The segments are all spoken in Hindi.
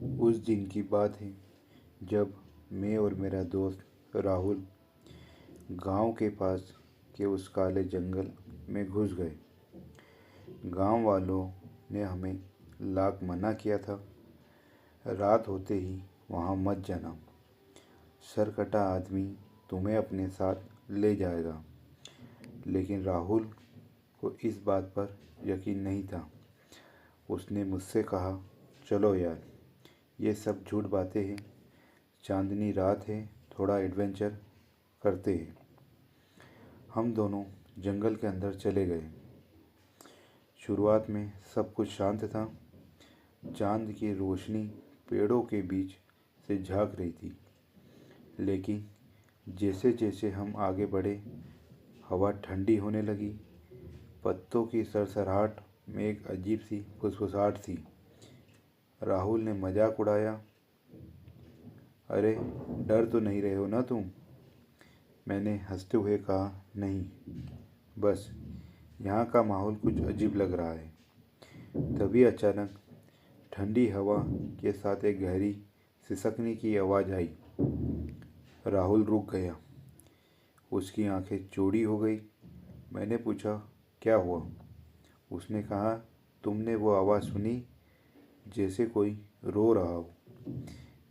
उस दिन की बात है जब मैं और मेरा दोस्त राहुल गांव के पास के उस काले जंगल में घुस गए। गांव वालों ने हमें लाख मना किया था, रात होते ही वहां मत जाना, सरकटा आदमी तुम्हें अपने साथ ले जाएगा। लेकिन राहुल को इस बात पर यकीन नहीं था। उसने मुझसे कहा, चलो यार, ये सब झूठ बातें हैं, चांदनी रात है, थोड़ा एडवेंचर करते हैं। हम दोनों जंगल के अंदर चले गए। शुरुआत में सब कुछ शांत था। चांद की रोशनी पेड़ों के बीच से झांक रही थी। लेकिन जैसे जैसे हम आगे बढ़े, हवा ठंडी होने लगी। पत्तों की सरसराहट में एक अजीब सी फुसफुसाहट थी। राहुल ने मजाक उड़ाया, अरे डर तो नहीं रहे हो ना तुम? मैंने हंसते हुए कहा, नहीं, बस यहाँ का माहौल कुछ अजीब लग रहा है। तभी अचानक ठंडी हवा के साथ एक गहरी सिसकने की आवाज़ आई। राहुल रुक गया, उसकी आंखें चौड़ी हो गई। मैंने पूछा, क्या हुआ? उसने कहा, तुमने वो आवाज़ सुनी जैसे कोई रो रहा हो?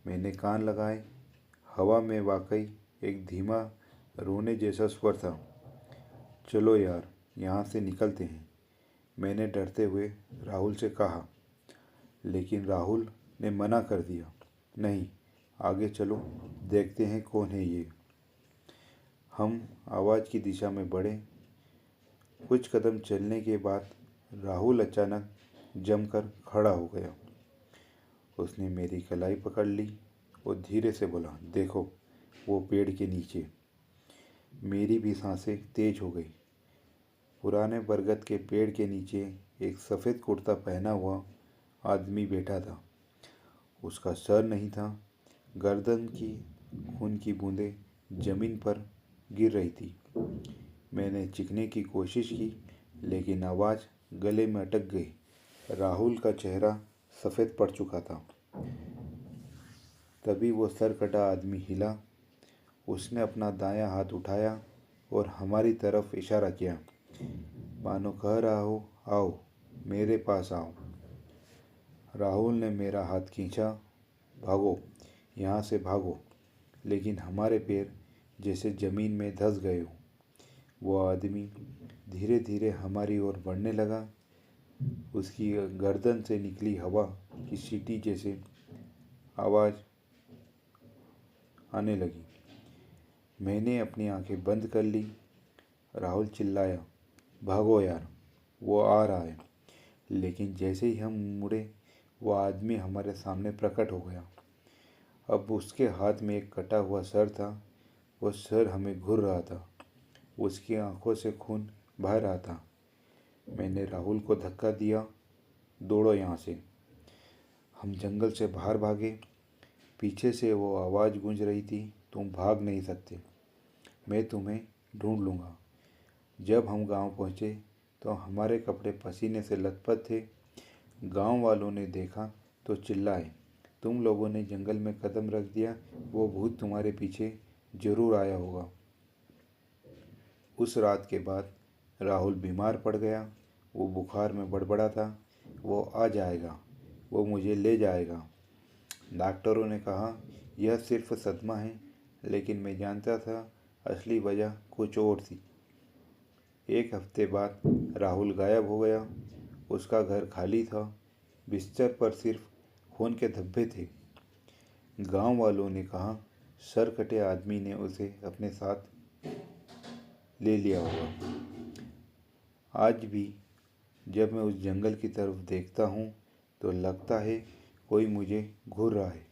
मैंने कान लगाए। हवा में वाकई एक धीमा रोने जैसा स्वर था। चलो यार, यहाँ से निकलते हैं, मैंने डरते हुए राहुल से कहा। लेकिन राहुल ने मना कर दिया, नहीं, आगे चलो, देखते हैं कौन है ये। हम आवाज़ की दिशा में बढ़े। कुछ कदम चलने के बाद राहुल अचानक जमकर खड़ा हो गया। उसने मेरी कलाई पकड़ ली और धीरे से बोला, देखो वो पेड़ के नीचे। मेरी भी सांसें तेज हो गई। पुराने बरगद के पेड़ के नीचे एक सफ़ेद कुर्ता पहना हुआ आदमी बैठा था। उसका सर नहीं था। गर्दन की खून की बूंदें जमीन पर गिर रही थी। मैंने चीखने की कोशिश की, लेकिन आवाज़ गले में अटक गई। राहुल का चेहरा सफ़ेद पड़ चुका था। तभी वो सरकटा आदमी हिला। उसने अपना दायां हाथ उठाया और हमारी तरफ इशारा किया, मानो कह रहा हो, आओ, मेरे पास आओ। राहुल ने मेरा हाथ खींचा, भागो, यहाँ से भागो। लेकिन हमारे पैर जैसे ज़मीन में धंस गए हो। वो आदमी धीरे धीरे हमारी ओर बढ़ने लगा। उसकी गर्दन से निकली हवा की सीटी जैसे आवाज़ आने लगी। मैंने अपनी आंखें बंद कर ली। राहुल चिल्लाया, भागो यार, वो आ रहा है। लेकिन जैसे ही हम मुड़े, वो आदमी हमारे सामने प्रकट हो गया। अब उसके हाथ में एक कटा हुआ सर था। वो सर हमें घूर रहा था। उसकी आंखों से खून बह रहा था। मैंने राहुल को धक्का दिया, दौड़ो यहाँ से। हम जंगल से बाहर भागे। पीछे से वो आवाज़ गूंज रही थी, तुम भाग नहीं सकते, मैं तुम्हें ढूंढ लूँगा। जब हम गांव पहुँचे तो हमारे कपड़े पसीने से लथपथ थे। गांव वालों ने देखा तो चिल्लाए, तुम लोगों ने जंगल में कदम रख दिया, वो भूत तुम्हारे पीछे जरूर आया होगा। उस रात के बाद राहुल बीमार पड़ गया। वो बुखार में बड़बड़ा था, वो आ जाएगा, वो मुझे ले जाएगा। डॉक्टरों ने कहा यह सिर्फ सदमा है, लेकिन मैं जानता था असली वजह कुछ और थी। एक हफ्ते बाद राहुल गायब हो गया। उसका घर खाली था। बिस्तर पर सिर्फ खून के धब्बे थे। गांव वालों ने कहा सर कटे आदमी ने उसे अपने साथ ले लिया होगा। आज भी जब मैं उस जंगल की तरफ देखता हूँ तो लगता है कोई मुझे घूर रहा है।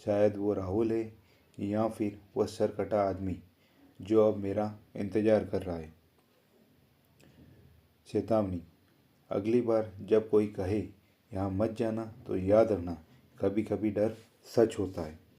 शायद वो राहुल है या फिर वह सरकटा आदमी जो अब मेरा इंतज़ार कर रहा है। चेतावनी, अगली बार जब कोई कहे यहाँ मत जाना तो याद रखना, कभी कभी डर सच होता है।